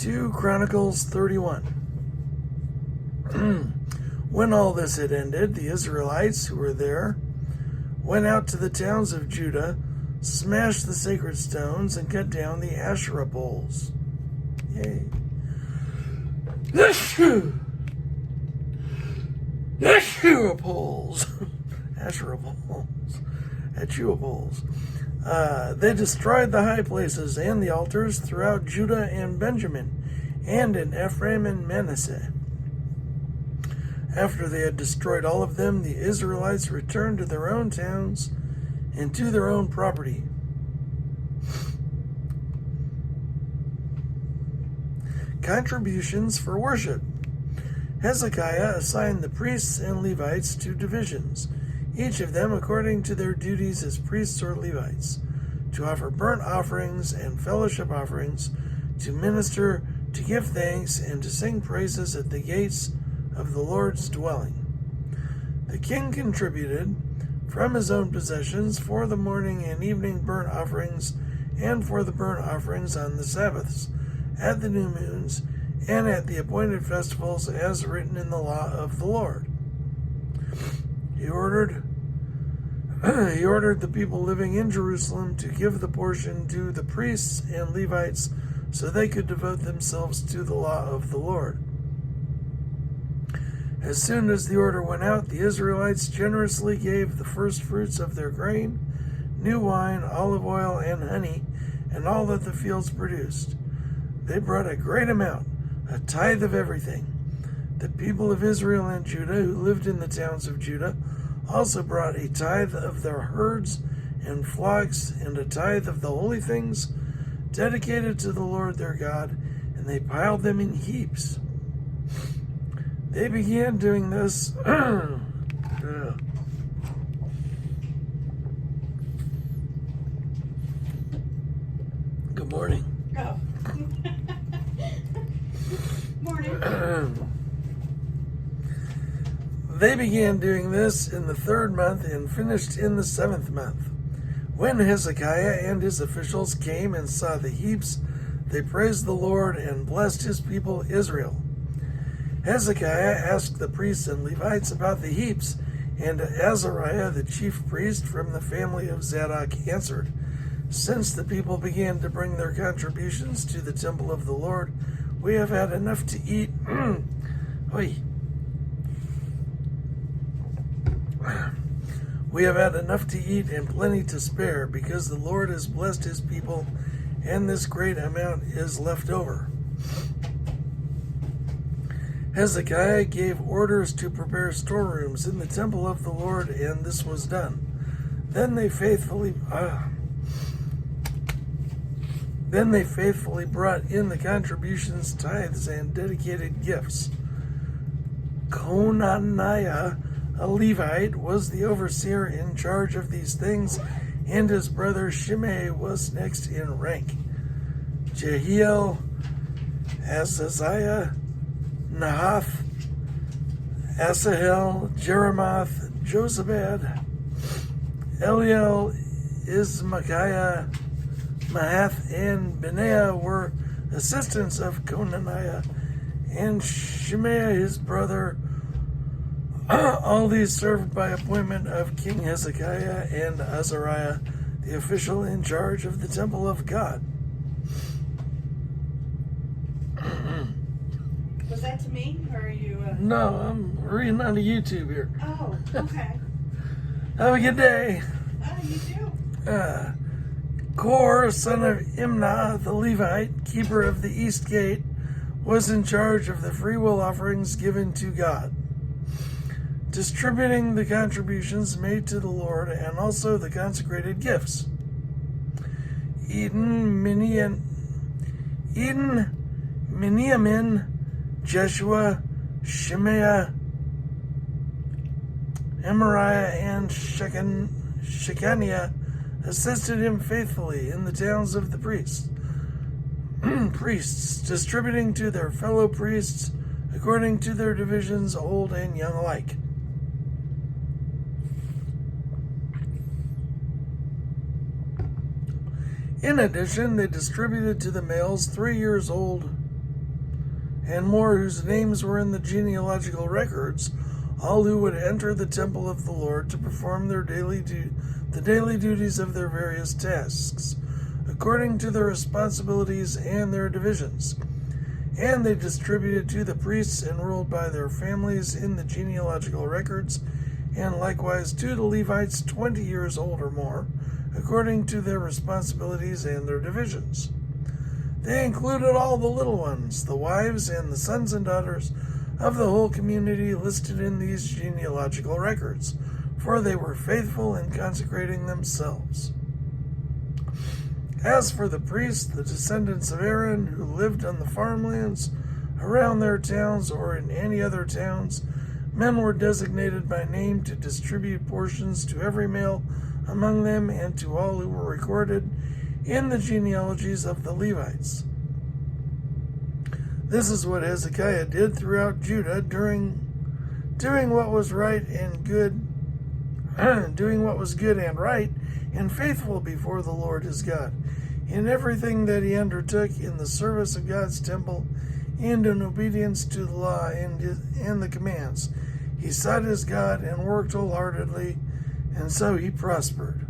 2 Chronicles 31. When all this had ended, the Israelites who were there went out to the towns of Judah, smashed the sacred stones, and cut down the Asherah poles. Yay. Asherah poles. Asherah poles. Asherah poles. They destroyed the high places and the altars throughout Judah and Benjamin, and in Ephraim and Manasseh. After they had destroyed all of them, the Israelites returned to their own towns and to their own property. Contributions for worship. Hezekiah assigned the priests and Levites to divisions, each of them according to their duties as priests or Levites, to offer burnt offerings and fellowship offerings, to minister, to give thanks, and to sing praises at the gates of the Lord's dwelling. The king contributed from his own possessions for the morning and evening burnt offerings and for the burnt offerings on the Sabbaths, at the new moons, and at the appointed festivals as written in the law of the Lord. He ordered the people living in Jerusalem to give the portion to the priests and Levites so they could devote themselves to the law of the Lord. As soon as the order went out, the Israelites generously gave the first fruits of their grain, new wine, olive oil, and honey, and all that the fields produced. They brought a great amount, a tithe of everything. The people of Israel and Judah who lived in the towns of Judah also brought a tithe of their herds and flocks and a tithe of the holy things dedicated to the Lord their God, and they piled them in heaps. They began doing this. Good morning. Oh. Morning. They began doing this in the 3rd month and finished in the 7th month. When Hezekiah and his officials came and saw the heaps, they praised the Lord and blessed his people Israel. Hezekiah asked the priests and Levites about the heaps, and Azariah, the chief priest from the family of Zadok, answered, "Since the people began to bring their contributions to the temple of the Lord, we have had enough to eat." We have had enough to eat and plenty to spare, because the Lord has blessed his people, and this great amount is left over. Hezekiah gave orders to prepare storerooms in the temple of the Lord, and this was done. Then they faithfully brought in the contributions, tithes, and dedicated gifts. Conaniah, a Levite, was the overseer in charge of these things, and his brother Shimei was next in rank. Jehiel, Azaziah, Nahath, Asahel, Jeremoth, Jozabad, Eliel, Ismachiah, Mahath, and Benaiah were assistants of Conaniah, and Shimei his brother. All these served by appointment of King Hezekiah, and Azariah, the official in charge of the temple of God. Was that to me, or are you? No, I'm reading on YouTube here. Oh, okay. Have a good day. You too. Kor, son of Imnah, the Levite, keeper of the east gate, was in charge of the freewill offerings given to God, distributing the contributions made to the Lord and also the consecrated gifts. Eden, Miniamin, Jeshua, Shemaiah, Amariah, and Shechaniah assisted him faithfully in the towns of the priests, distributing to their fellow priests according to their divisions, old and young alike. In addition, they distributed to the males 3 years old and more whose names were in the genealogical records, all who would enter the temple of the Lord to perform the daily duties of their various tasks, according to their responsibilities and their divisions. And they distributed to the priests enrolled by their families in the genealogical records, and likewise to the Levites 20 years old or more, according to their responsibilities and their divisions. They included all the little ones, the wives and the sons and daughters of the whole community listed in these genealogical records, for they were faithful in consecrating themselves. As for the priests, the descendants of Aaron, who lived on the farmlands around their towns or in any other towns, men were designated by name to distribute portions to every male among them and to all who were recorded in the genealogies of the Levites. This is what Hezekiah did throughout Judah, doing what was right and good, doing what was good and right, and faithful before the Lord his God, in everything that he undertook in the service of God's temple, and in obedience to the law and the commands. He sought his God and worked wholeheartedly, and so he prospered.